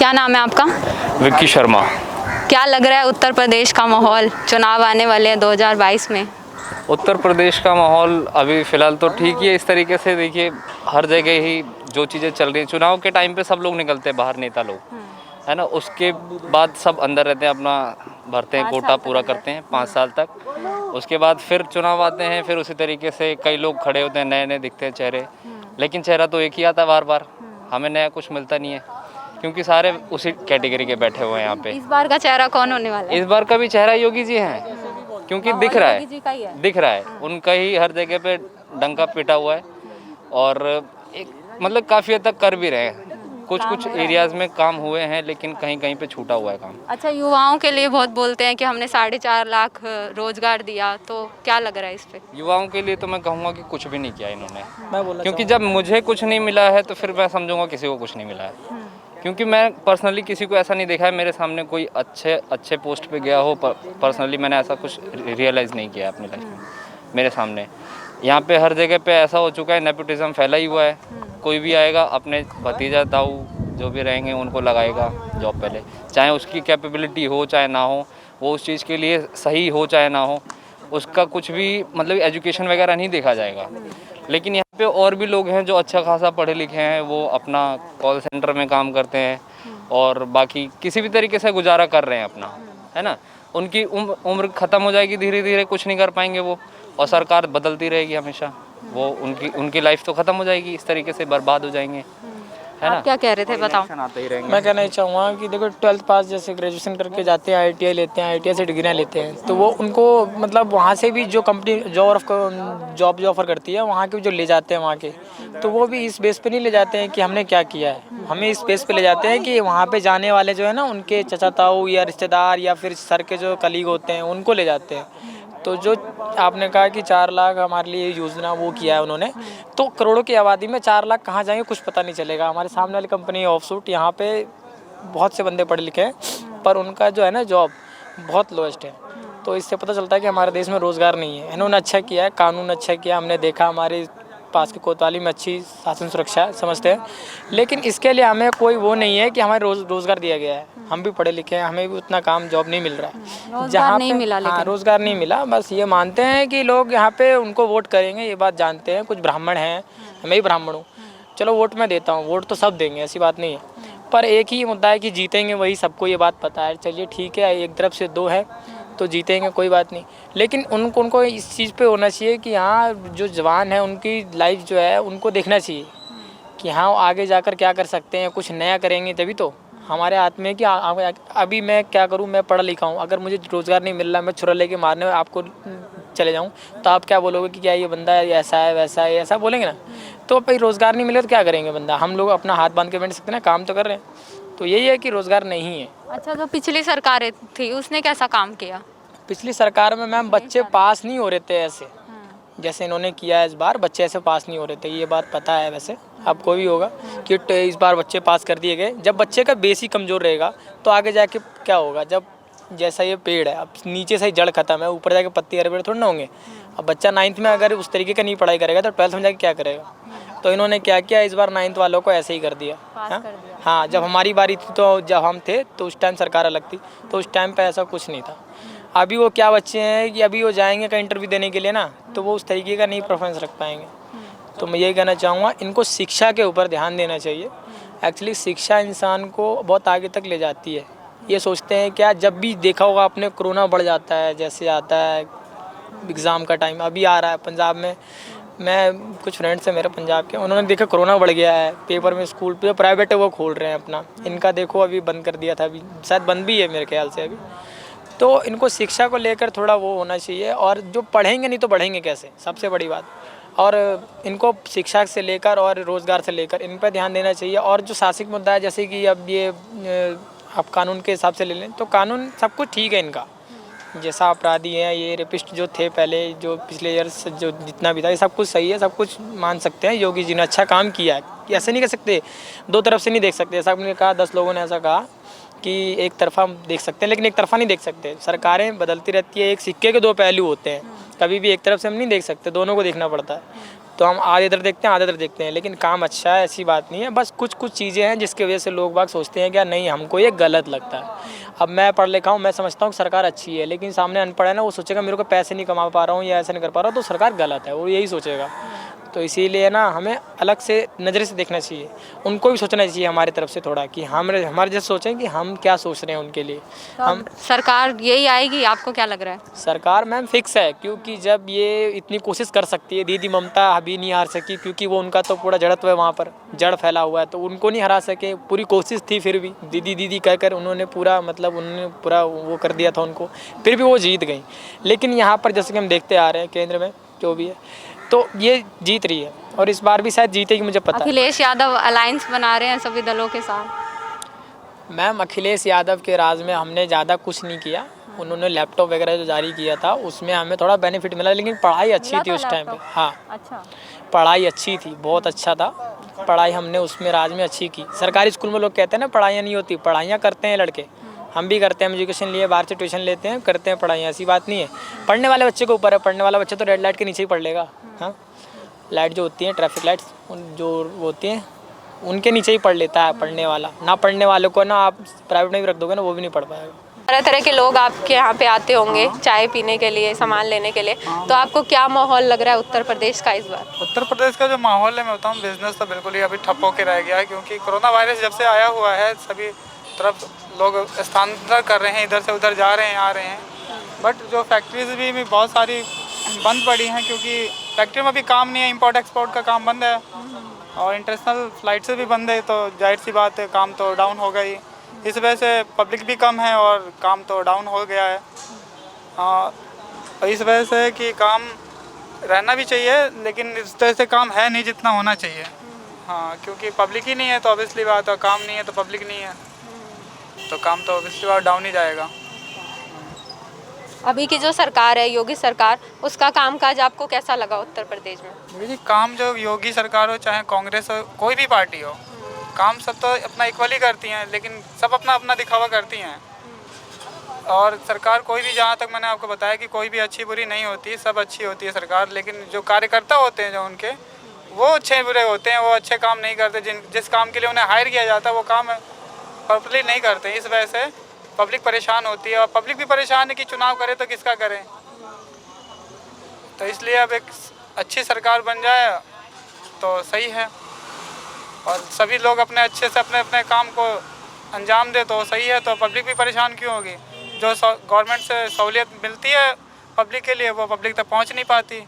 क्या नाम है आपका? विक्की शर्मा। क्या लग रहा है उत्तर प्रदेश का माहौल, चुनाव आने वाले हैं 2022 में? उत्तर प्रदेश का माहौल अभी फ़िलहाल तो ठीक ही है। इस तरीके से देखिए, हर जगह ही जो चीज़ें चल रही हैं, चुनाव के टाइम पे सब लोग निकलते हैं बाहर, नेता लोग, है ना। उसके बाद सब अंदर रहते हैं, अपना भरते हैं, कोटा पूरा करते हैं 5 साल तक। उसके बाद फिर चुनाव आते हैं, फिर उसी तरीके से कई लोग खड़े होते हैं, नए नए दिखते हैं चेहरे, लेकिन चेहरा तो एक ही आता है बार बार। हमें नया कुछ मिलता नहीं है, क्योंकि सारे उसी कैटेगरी के बैठे हुए हैं यहाँ पे। इस बार का चेहरा कौन होने वाला है? इस बार का भी चेहरा योगी जी हैं, क्योंकि दिख रहा योगी जी का ही है। दिख रहा है उनका ही हर जगह पे डंका पिटा हुआ है। और एक मतलब काफ़ी हद तक कर भी रहे हैं, कुछ कुछ एरियाज़ में काम हुए हैं, लेकिन कहीं कहीं पे छूटा हुआ है काम। अच्छा, युवाओं के लिए बहुत बोलते हैं कि हमने 4.5 लाख रोजगार दिया, तो क्या लग रहा है इस पे? युवाओं के लिए तो मैं कहूँगा कि कुछ भी नहीं किया इन्होंने, क्योंकि जब मुझे कुछ नहीं मिला है तो फिर मैं समझूंगा किसी को कुछ नहीं मिला है। क्योंकि मैं पर्सनली किसी को ऐसा नहीं देखा है मेरे सामने कोई अच्छे पोस्ट पे गया हो। पर्सनली मैंने ऐसा कुछ रियलाइज़ नहीं किया अपनी लाइफ में मेरे सामने। यहाँ पे हर जगह पे ऐसा हो चुका है, नेपोटिज्म फैला ही हुआ है। कोई भी आएगा अपने भतीजा ताऊ जो भी रहेंगे उनको लगाएगा जॉब पहले, चाहे उसकी कैपेबिलिटी हो चाहे ना हो, वो उस चीज़ के लिए सही हो चाहे ना हो, उसका कुछ भी मतलब एजुकेशन वगैरह नहीं देखा जाएगा। लेकिन यहाँ पे और भी लोग हैं जो अच्छा खासा पढ़े लिखे हैं, वो अपना कॉल सेंटर में काम करते हैं और बाकी किसी भी तरीके से गुजारा कर रहे हैं अपना, है ना। उनकी उम्र ख़त्म हो जाएगी धीरे धीरे, कुछ नहीं कर पाएंगे वो, और सरकार बदलती रहेगी हमेशा, वो उनकी लाइफ तो ख़त्म हो जाएगी, इस तरीके से बर्बाद हो जाएंगे, है ना। आप क्या कह रहे थे, बताओ। आते ही रहेंगे। मैं कहना ही चाहूँगा कि देखो 12th पास जैसे ग्रेजुएशन करके जाते हैं, ITI लेते हैं, ITI से डिग्रियाँ लेते हैं, तो वो उनको मतलब वहाँ से भी जो कंपनी जॉब ऑफर करती है वहाँ के जो ले जाते हैं वहाँ के, तो वो भी इस बेस पे नहीं ले जाते हैं कि हमने क्या किया है, हमें इस बेस पे ले जाते हैं कि वहाँ पे जाने वाले जो है ना उनके चचा ताऊ या रिश्तेदार या फिर सर के जो कलीग होते हैं उनको ले जाते हैं। तो जो आपने कहा कि 4 लाख हमारे लिए योजना वो किया है उन्होंने, तो करोड़ों की आबादी में 4 लाख कहाँ जाएंगे कुछ पता नहीं चलेगा। हमारे सामने वाली कंपनी ऑफशूट, यहाँ पे बहुत से बंदे पढ़े लिखे हैं पर उनका जो है ना जॉब बहुत लोएस्ट है। तो इससे पता चलता है कि हमारे देश में रोज़गार नहीं है। इन्होंने अच्छा किया है, कानून अच्छा किया, हमने देखा हमारे पास के कोतवाली में अच्छी शासन सुरक्षा समझते हैं, लेकिन इसके लिए हमें कोई वो नहीं है कि हमें रोज़गार दिया गया है। हम भी पढ़े लिखे हैं, हमें भी उतना काम जॉब नहीं मिल रहा है जहाँ नहीं मिला, हाँ रोज़गार नहीं मिला। बस ये मानते हैं कि लोग यहाँ पे उनको वोट करेंगे, ये बात जानते हैं। कुछ ब्राह्मण हैं, मैं भी ब्राह्मण हूँ, चलो वोट मैं देता हूँ, वोट तो सब देंगे, ऐसी बात नहीं है, पर एक ही मुद्दा है कि जीतेंगे वही सबको ये बात पता है। चलिए ठीक है, एक तरफ से 2 है तो जीतेंगे, कोई बात नहीं, लेकिन उनको इस चीज़ पे होना चाहिए कि हाँ जो जवान है उनकी लाइफ जो है उनको देखना चाहिए कि हाँ आगे जाकर क्या कर सकते हैं, कुछ नया करेंगे तभी तो। हमारे हाथ में कि अभी मैं क्या करूँ, मैं पढ़ा लिखा हूँ, अगर मुझे रोज़गार नहीं मिल रहा, मैं छुरा लेके मारने आपको चले जाऊँ तो आप क्या बोलोगे कि क्या ये बंदा ऐसा है वैसा है, ऐसा बोलेंगे ना। तो भाई रोज़गार नहीं मिले तो क्या करेंगे बंदा, हम लोग अपना हाथ बांध के बैठ सकते हैं ना, काम तो कर रहे हैं। तो यही है कि रोज़गार नहीं है। अच्छा, जो पिछली सरकारें थी उसने कैसा काम किया? पिछली सरकार में मैम बच्चे पास नहीं हो रहे थे ऐसे, जैसे इन्होंने किया है इस बार बच्चे ऐसे पास नहीं हो रहे थे, ये बात पता है वैसे आपको भी होगा कि इस बार बच्चे पास कर दिए गए। जब बच्चे का बेस ही कमज़ोर रहेगा तो आगे जाके क्या होगा, जब जैसा ये पेड़ है अब नीचे से ही जड़ खत्म है, ऊपर जाके पत्ती हरे पेड़ थोड़ी ना होंगे। अब बच्चा 9th में अगर उस तरीके का नहीं पढ़ाई करेगा तो 12th में जाके क्या करेगा। तो इन्होंने क्या किया, इस बार 9th वालों को ऐसे ही कर दिया। हाँ, जब हमारी बारी थी तो जब हम थे तो उस टाइम सरकार अलग थी, तो उस टाइम पे ऐसा कुछ नहीं था। अभी वो क्या बच्चे हैं कि अभी वो जाएंगे कहीं इंटरव्यू देने के लिए ना, तो वो उस तरीके का नहीं परफॉर्मेंस रख पाएंगे। तो मैं यही कहना चाहूँगा, इनको शिक्षा के ऊपर ध्यान देना चाहिए। एक्चुअली शिक्षा इंसान को बहुत आगे तक ले जाती है। ये सोचते हैं क्या, जब भी देखा होगा आपने कोरोना बढ़ जाता है, जैसे आता है एग्ज़ाम का टाइम, अभी आ रहा है पंजाब में, मैं कुछ फ्रेंड्स हैं मेरे पंजाब के, उन्होंने देखा कोरोना बढ़ गया है, पेपर में स्कूल पे प्राइवेट है वो खोल रहे हैं अपना, इनका देखो अभी बंद कर दिया था, अभी शायद बंद भी है मेरे ख्याल से अभी। तो इनको शिक्षा को लेकर थोड़ा वो होना चाहिए, और जो पढ़ेंगे नहीं तो बढ़ेंगे कैसे, सबसे बड़ी बात। और इनको शिक्षा से लेकर और रोज़गार से लेकर इन पर ध्यान देना चाहिए। और जो शासिक मुद्दा है, जैसे कि अब ये आप कानून के हिसाब से ले लें तो कानून सब कुछ ठीक है इनका, जैसा अपराधी हैं ये रेपिस्ट जो थे पहले, जो पिछले ईयर्स जो जितना भी था, ये सब कुछ सही है, सब कुछ मान सकते हैं। योगी जी ने अच्छा काम किया है, ऐसे नहीं कह सकते, 2 तरफ से नहीं देख सकते। ऐसा आपने कहा 10 लोगों ने ऐसा कहा कि एक तरफा देख सकते हैं, लेकिन एक तरफा नहीं देख सकते। सरकारें बदलती रहती है, एक सिक्के के 2 पहलू होते हैं, कभी भी एक तरफ से हम नहीं देख सकते, दोनों को देखना पड़ता है। तो हम आधे इधर देखते हैं आधे इधर देखते हैं, लेकिन काम अच्छा है, ऐसी बात नहीं है। बस कुछ कुछ चीज़ें हैं जिसकी वजह से लोग बाग सोचते हैं कि नहीं हमको ये गलत लगता है। अब मैं पढ़ लिखा हूँ, मैं समझता हूँ कि सरकार अच्छी है, लेकिन सामने अनपढ़ है ना, वो सोचेगा मेरे को पैसे नहीं कमा पा रहा हूँ या ऐसा नहीं कर पा रहा हूँ, तो सरकार गलत है, वो यही सोचेगा। तो इसीलिए ना हमें अलग से नज़र से देखना चाहिए, उनको भी सोचना चाहिए हमारी तरफ से थोड़ा, कि हमारे जैसे सोचें कि हम क्या सोच रहे हैं उनके लिए। तो हम अब सरकार यही आएगी, आपको क्या लग रहा है? सरकार मैम फिक्स है, क्योंकि जब ये इतनी कोशिश कर सकती है, दीदी ममता अभी नहीं हार सकी, क्योंकि वो उनका तो पूरा जड़त्व है, वहाँ पर जड़ फैला हुआ है, तो उनको नहीं हरा सके। पूरी कोशिश थी, फिर भी दीदी दीदी कहकर उन्होंने पूरा मतलब उन्होंने पूरा वो कर दिया था उनको, फिर भी वो जीत गई। लेकिन यहाँ पर जैसे कि हम देखते आ रहे हैं केंद्र में जो भी है, तो ये जीत रही है और इस बार भी शायद जीतेगी, मुझे पता है। अखिलेश यादव अलायंस बना रहे हैं सभी दलों के साथ। मैम अखिलेश यादव के राज में हमने ज़्यादा कुछ नहीं किया, उन्होंने लैपटॉप वगैरह जो जारी किया था उसमें हमें थोड़ा बेनिफिट मिला, लेकिन पढ़ाई अच्छी थी उस टाइम पे। हाँ अच्छा, पढ़ाई अच्छी थी, बहुत अच्छा था पढ़ाई, हमने उसमें राज में अच्छी की। सरकारी स्कूल में लोग कहते हैं ना पढ़ाइयाँ नहीं होती, पढ़ाइयाँ करते हैं लड़के, हम भी करते हैं, हम एजुकेशन लिए बाहर से ट्यूशन लेते हैं, करते हैं पढ़ाइयाँ, ऐसी बात नहीं है। पढ़ने वाले बच्चे के ऊपर है, पढ़ने वाला बच्चा तो रेड लाइट के नीचे ही पढ़ लेगा। हाँ लाइट जो होती है, ट्रैफिक लाइट्स जो होती हैं उनके नीचे ही पढ़ लेता है पढ़ने वाला। ना पढ़ने वाले को ना आप प्राइवेट में भी रख दोगे ना, वो भी नहीं पढ़ पाएगा। तरह तरह के लोग आपके यहाँ पे आते होंगे चाय पीने के लिए, सामान लेने के लिए, तो आपको क्या माहौल लग रहा है उत्तर प्रदेश का इस बार? उत्तर प्रदेश का जो माहौल है, मैं बताऊँ, बिजनेस तो बिल्कुल ही अभी ठप होकर रह गया है, क्योंकि कोरोना वायरस जब से आया हुआ है सभी तरफ लोग स्थानांतरण कर रहे हैं, इधर से उधर जा रहे हैं, आ रहे हैं। बट जो फैक्ट्रीज भी बहुत सारी बंद पड़ी हैं, क्योंकि फैक्ट्री में भी काम नहीं है, इंपोर्ट एक्सपोर्ट का काम बंद है और इंटरनेशनल फ्लाइट से भी बंद है, तो जाहिर सी बात है काम तो डाउन हो गई। इस वजह से पब्लिक भी कम है और काम तो डाउन हो गया है। इस वजह से कि काम रहना भी चाहिए, लेकिन इस तरह से काम है नहीं जितना होना चाहिए। हाँ, क्योंकि पब्लिक ही नहीं है तो ऑब्वियसली बात है, काम नहीं है तो पब्लिक नहीं है, तो काम तो ऑब्वियसली बात डाउन ही जाएगा। अभी की जो सरकार है, योगी सरकार, उसका कामकाज आपको कैसा लगा उत्तर प्रदेश में? देखिए, काम जो योगी सरकार हो चाहे कांग्रेस हो, कोई भी पार्टी हो, काम सब तो अपना इक्वली करती हैं, लेकिन सब अपना अपना दिखावा करती हैं। और सरकार कोई भी, जहाँ तक मैंने आपको बताया कि कोई भी अच्छी बुरी नहीं होती, सब अच्छी होती है सरकार, लेकिन जो कार्यकर्ता होते हैं जो उनके, वो अच्छे बुरे होते हैं, वो अच्छे काम नहीं करते। जिस काम के लिए उन्हें हायर किया जाता है वो काम प्रॉपर्ली नहीं करते। इस वजह से पब्लिक परेशान होती है और पब्लिक भी परेशान है कि चुनाव करे तो किसका करें। तो इसलिए अब एक अच्छी सरकार बन जाए तो सही है और सभी लोग अपने अच्छे से अपने अपने काम को अंजाम दे तो सही है, तो पब्लिक भी परेशान क्यों होगी। जो गवर्नमेंट से सहूलियत मिलती है पब्लिक के लिए वो पब्लिक तक पहुंच नहीं पाती,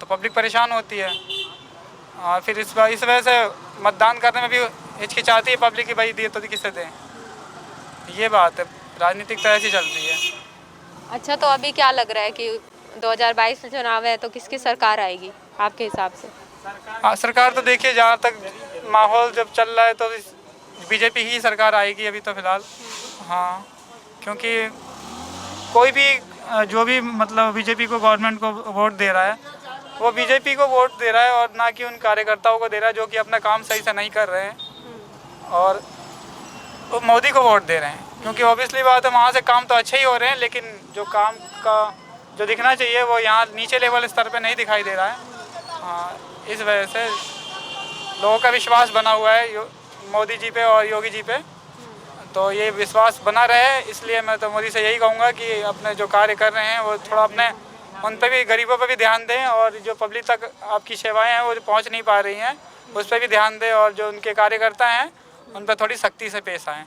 तो पब्लिक परेशान होती है और फिर इस वजह से मतदान करने में भी हिचकिचाती है पब्लिक की, भाई दिए तो किसे दें। ये बात है, राजनीतिक तो ऐसी चलती है। अच्छा, तो अभी क्या लग रहा है कि 2022 में चुनाव है तो किसकी सरकार आएगी आपके हिसाब से? सरकार तो देखिए, जहाँ तक माहौल जब चल रहा है तो बीजेपी ही सरकार आएगी अभी तो फ़िलहाल। हाँ, क्योंकि कोई भी जो भी मतलब बीजेपी को गवर्नमेंट को वोट दे रहा है वो बीजेपी को वोट दे रहा है और ना कि उन कार्यकर्ताओं को दे रहा है जो कि अपना काम सही से नहीं कर रहे हैं, और वो मोदी को वोट दे रहे हैं। क्योंकि ऑब्वियसली बात है, वहाँ से काम तो अच्छे ही हो रहे हैं, लेकिन जो काम का जो दिखना चाहिए वो यहाँ नीचे लेवल स्तर पे नहीं दिखाई दे रहा है। हाँ, इस वजह से लोगों का विश्वास बना हुआ है मोदी जी पे और योगी जी पे, तो ये विश्वास बना रहे। इसलिए मैं तो मोदी से यही कहूँगा कि अपने जो कार्य कर रहे हैं वो थोड़ा अपने उन पे भी, गरीबों पे भी ध्यान दें, और जो पब्लिक तक आपकी सेवाएं हैं वो जो पहुँच नहीं पा रही हैं उस पर भी ध्यान दें, और जो उनके कार्यकर्ता हैं उन पर थोड़ी सख्ती से पेश आएँ।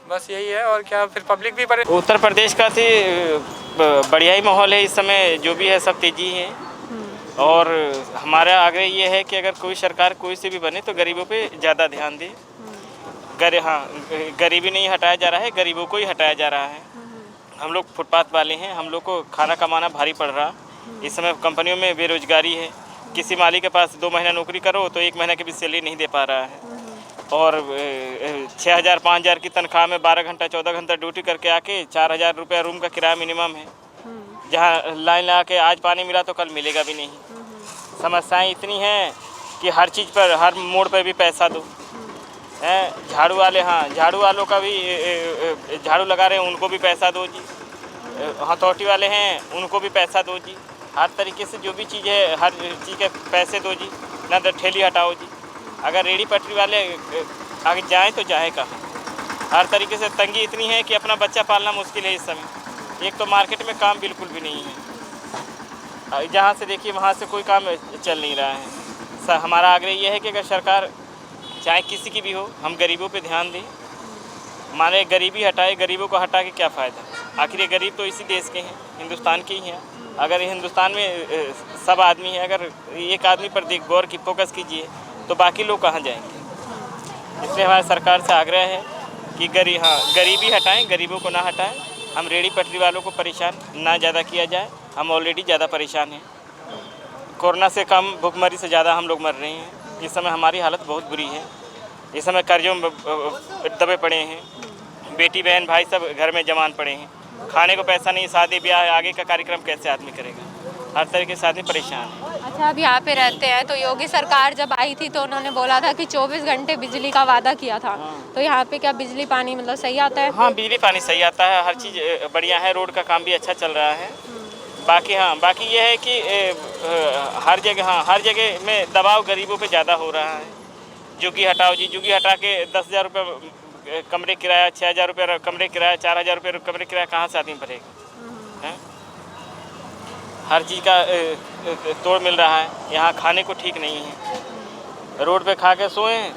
बस यही है, और क्या, फिर पब्लिक भी उत्तर प्रदेश का से बढ़िया ही माहौल है इस समय, जो भी है सब तेज़ी है। और हमारा आग्रह ये है कि अगर कोई सरकार कोई से भी बने तो गरीबों पे ज़्यादा ध्यान दे। गरीबी नहीं हटाया जा रहा है, गरीबों को ही हटाया जा रहा है। हम लोग फुटपाथ वाले हैं, हम लोग को खाना कमाना भारी पड़ रहा। इस समय कंपनियों में बेरोजगारी है, किसी मालिक के पास 2 महीना नौकरी करो तो 1 महीना की भी सैलरी नहीं दे पा रहा है। और 6,000 5,000 की तनख्वाह में 12 घंटा 14 घंटा ड्यूटी करके आके 4,000 रुपया रूम का किराया मिनिमम है, जहाँ लाइन लगा के आज पानी मिला तो कल मिलेगा भी नहीं। समस्याएं इतनी हैं कि हर चीज़ पर, हर मोड़ पर भी पैसा दो। झाड़ू वाले, हाँ झाड़ू वालों का भी, झाड़ू लगा रहे हैं उनको भी पैसा दो जी। हथौटी वाले हैं उनको भी पैसा दो जी। हर तरीके से जो भी चीज़ है, हर चीज़ के पैसे दो जी, ना तो ठेली हटाओ जी। अगर रेडी पटरी वाले आगे जाएँ तो जाए कहाँ। हर तरीके से तंगी इतनी है कि अपना बच्चा पालना मुश्किल है इस समय। एक तो मार्केट में काम बिल्कुल भी नहीं है, जहाँ से देखिए वहाँ से कोई काम चल नहीं रहा है। हमारा आग्रह ये है कि अगर सरकार चाहे किसी की भी हो, हम गरीबों पे ध्यान दें। माने गरीबी हटाए, गरीबों को हटा के क्या फ़ायदा। आखिर ये गरीब तो इसी देश के हैं, हिंदुस्तान के ही हैं। अगर हिंदुस्तान में सब आदमी है, अगर एक आदमी पर गौर की फोकस कीजिए तो बाकी लोग कहाँ जाएंगे। इसलिए हमारे सरकार से आग्रह है कि गरीबी हटाएं, गरीबों को ना हटाएं। हम रेडी पटरी वालों को परेशान ना ज़्यादा किया जाए, हम ऑलरेडी ज़्यादा परेशान हैं। कोरोना से कम, भुखमरी से ज़्यादा हम लोग मर रहे हैं। इस समय हमारी हालत बहुत बुरी है। इस समय कर्जों में दबे पड़े हैं, बेटी बहन भाई सब घर में जमान पड़े हैं, खाने को पैसा नहीं, शादी ब्याह आगे का कार्यक्रम कैसे आदमी करेगा। हर तरीके से आदमी परेशान है। अच्छा, अब यहाँ पे रहते हैं तो योगी सरकार जब आई थी तो उन्होंने बोला था कि 24 घंटे बिजली का वादा किया था। तो यहाँ पे क्या बिजली पानी मतलब सही आता है? हाँ, बिजली पानी सही आता है, हर चीज़ बढ़िया है, रोड का काम भी अच्छा चल रहा है। बाकी ये है कि हर जगह में दबाव गरीबों पे ज़्यादा हो रहा है। जुगी हटाओ जी, जुगी हटा के 10,000 रुपये कमरे किराया, 6,000 रुपये कमरे किराया, 4,000 रुपये कमरे किराया, कहाँ से आदमी भरेगा। हर चीज़ का तोड़ मिल रहा है। यहाँ खाने को ठीक नहीं है, रोड पे खा के सोएं,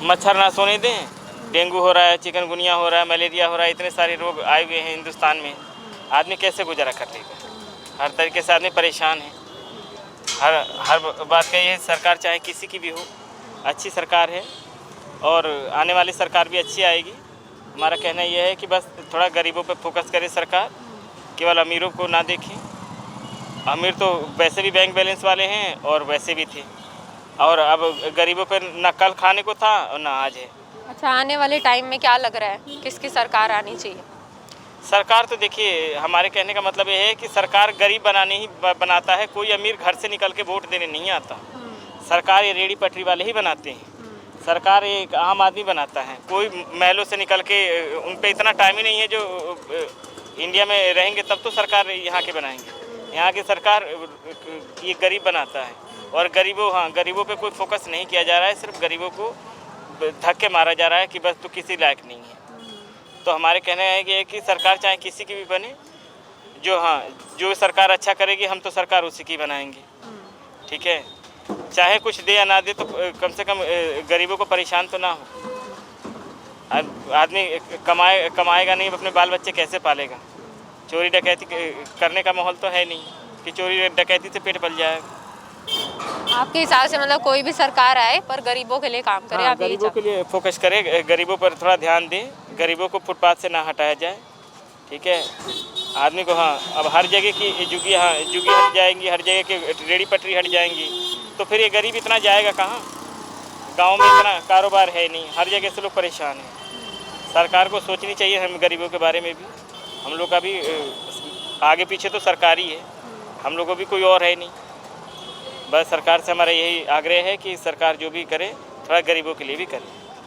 मच्छर ना सोने दें। डेंगू हो रहा है, चिकनगुनिया हो रहा है, मलेरिया हो रहा है, इतने सारे रोग आए हुए हैं हिंदुस्तान में। आदमी कैसे गुजारा कर लेगा। हर तरीके से आदमी परेशान है। हर बात का ये सरकार चाहे किसी की भी हो, अच्छी सरकार है और आने वाली सरकार भी अच्छी आएगी। हमारा कहना यह है कि बस थोड़ा गरीबों पे फोकस करे सरकार, केवल अमीरों को ना देखें। अमीर तो वैसे भी बैंक बैलेंस वाले हैं और वैसे भी थे, और अब गरीबों पे ना कल खाने को था और ना आज है। अच्छा, आने वाले टाइम में क्या लग रहा है, किसकी सरकार आनी चाहिए? सरकार तो देखिए, हमारे कहने का मतलब ये है कि सरकार गरीब बनाता है, कोई अमीर घर से निकल के वोट देने नहीं आता। सरकार ये रेडी पटरी वाले ही बनाते हैं। सरकार एक आम आदमी बनाता है, कोई महलों से निकल के, उन पे इतना टाइम ही नहीं है जो इंडिया में रहेंगे तब तो सरकार यहाँ के बनाएंगे। यहाँ की सरकार ये गरीब बनाता है और गरीबों पे कोई फोकस नहीं किया जा रहा है, सिर्फ गरीबों को धक्के मारा जा रहा है कि बस तू किसी लायक नहीं है। तो हमारे कहना है कि सरकार चाहे किसी की भी बने, जो सरकार अच्छा करेगी हम तो सरकार उसी की बनाएंगे। ठीक है, चाहे कुछ दे या ना दे तो कम से कम गरीबों को परेशान तो ना हो। आदमी कमाएगा नहीं, अपने बाल बच्चे कैसे पालेगा। चोरी डकैती करने का माहौल तो है नहीं कि चोरी डकैती से पेट पल जाएगा। आपके हिसाब से मतलब कोई भी सरकार आए पर गरीबों के लिए काम करे? हाँ, आप गरीबों के लिए फोकस करे, गरीबों पर थोड़ा ध्यान दें, गरीबों को फुटपाथ से ना हटाया जाए। ठीक है, आदमी को अब हर जगह की जुगी हट जाएंगी, हर जगह की रेडी पटरी हट जाएंगी तो फिर ये गरीब इतना जाएगा कहाँ। गांव में इतना कारोबार है नहीं, हर जगह से लोग परेशान हैं। सरकार को सोचनी चाहिए हम गरीबों के बारे में भी। हम लोग का भी आगे पीछे तो सरकार ही है, हम लोगों को भी कोई और है नहीं। बस सरकार से हमारा यही आग्रह है कि सरकार जो भी करे थोड़ा गरीबों के लिए भी करे।